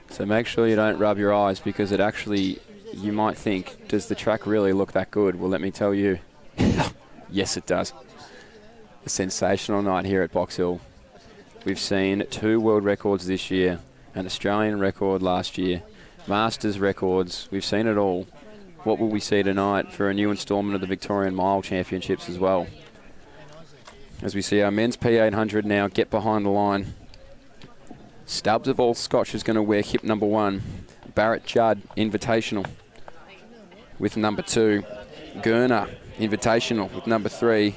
So make sure you don't rub your eyes, because it actually, you might think, does the track really look that good? Well, let me tell you, yes, it does. A sensational night here at Box Hill. We've seen 2 world records this year, an Australian record last year, Masters records. We've seen it all. What will we see tonight for a new instalment of the Victorian Mile Championships as well? As we see our men's P800 now get behind the line. Stubbs of All Scotch is going to wear hip number 1. Barrett Judd, Invitational, with number 2. Gurner, Invitational, with number 3.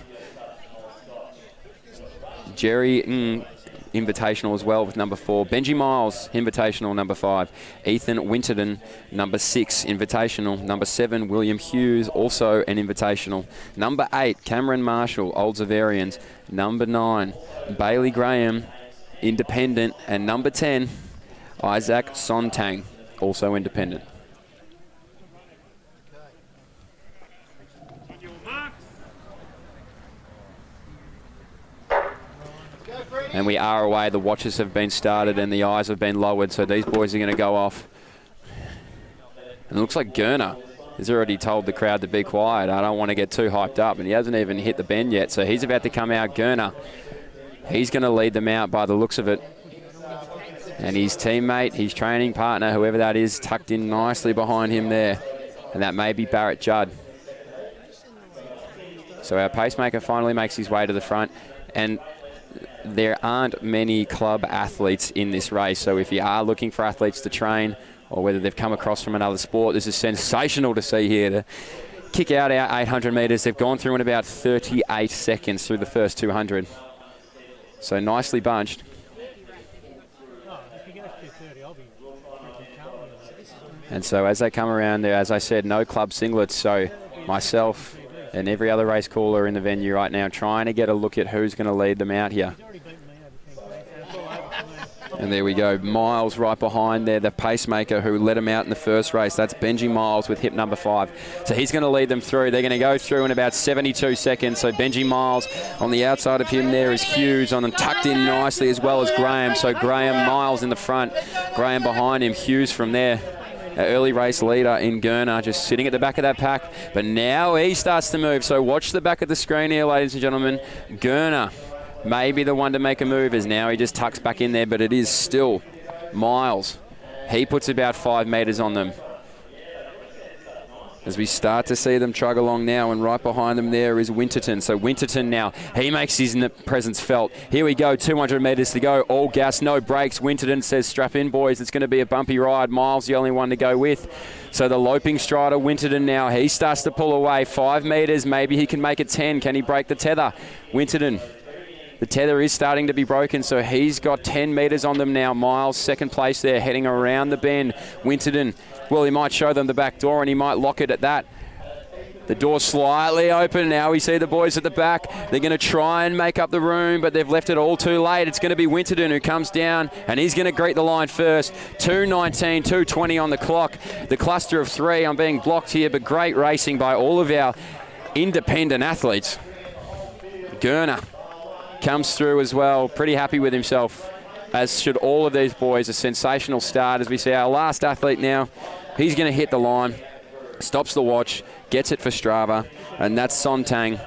Jerry Invitational as well with number 4. Benji Miles, Invitational, number 5. Ethan Winterton, number 6, Invitational. Number 7, William Hughes, also an Invitational. Number 8, Cameron Marshall, Old Zavarians. Number 9, Bailey Graham, Independent. And number 10, Isaac Sontang, also independent. And we are away. The watches have been started and the eyes have been lowered, so these boys are going to go off. And it looks like Gurner has already told the crowd to be quiet. I don't want to get too hyped up, and he hasn't even hit the bend yet, so he's about to come out. Gurner, he's going to lead them out by the looks of it. And his teammate, his training partner, whoever that is, tucked in nicely behind him there. And that may be Barrett Judd. So our pacemaker finally makes his way to the front. And there aren't many club athletes in this race, so if you are looking for athletes to train, or whether they've come across from another sport, this is sensational to see here to kick out our 800 metres. They've gone through in about 38 seconds through the first 200. So nicely bunched. And so as they come around there, as I said, no club singlets, so myself and every other race caller in the venue right now trying to get a look at who's going to lead them out here. And there we go, Miles right behind there, the pacemaker who led him out in the first race. That's Benji Miles with hip number 5. So he's going to lead them through. They're going to go through in about 72 seconds. So Benji Miles, on the outside of him there is Hughes, on and tucked in nicely, as well as Graham. So Graham, Miles in the front, Graham behind him, Hughes from there. Our early race leader in Gurner, just sitting at the back of that pack. But now he starts to move. So watch the back of the screen here, ladies and gentlemen. Gurner may be the one to make a move, as now he just tucks back in there, but it is still Miles. He puts about 5 metres on them. As we start to see them trug along now, and right behind them there is Winterton. So Winterton now, he makes his presence felt. Here we go, 200 metres to go, all gas, no brakes. Winterton says, strap in, boys, it's going to be a bumpy ride. Miles the only one to go with. So the loping strider, Winterton now, he starts to pull away. 5 metres, maybe he can make it 10. Can he break the tether? Winterton. The tether is starting to be broken, so he's got 10 metres on them now. Miles, second place there, heading around the bend. Winterton, well, he might show them the back door and he might lock it at that. The door's slightly open now. We see the boys at the back. They're going to try and make up the room, but they've left it all too late. It's going to be Winterton who comes down, and he's going to greet the line first. 2:19, 2:20 on the clock. The cluster of 3, I'm being blocked here, but great racing by all of our independent athletes. Gurner comes through as well, pretty happy with himself, as should all of these boys. A sensational start as we see our last athlete now. He's going to hit the line, stops the watch, gets it for Strava, and that's Sontang.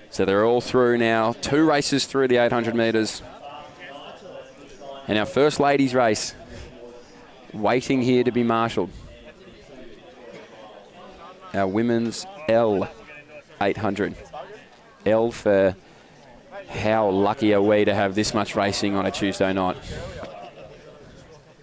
So they're all through now. 2 races through the 800 metres. And our first ladies race waiting here to be marshalled. Our women's L 800. L for how lucky are we to have this much racing on a Tuesday night.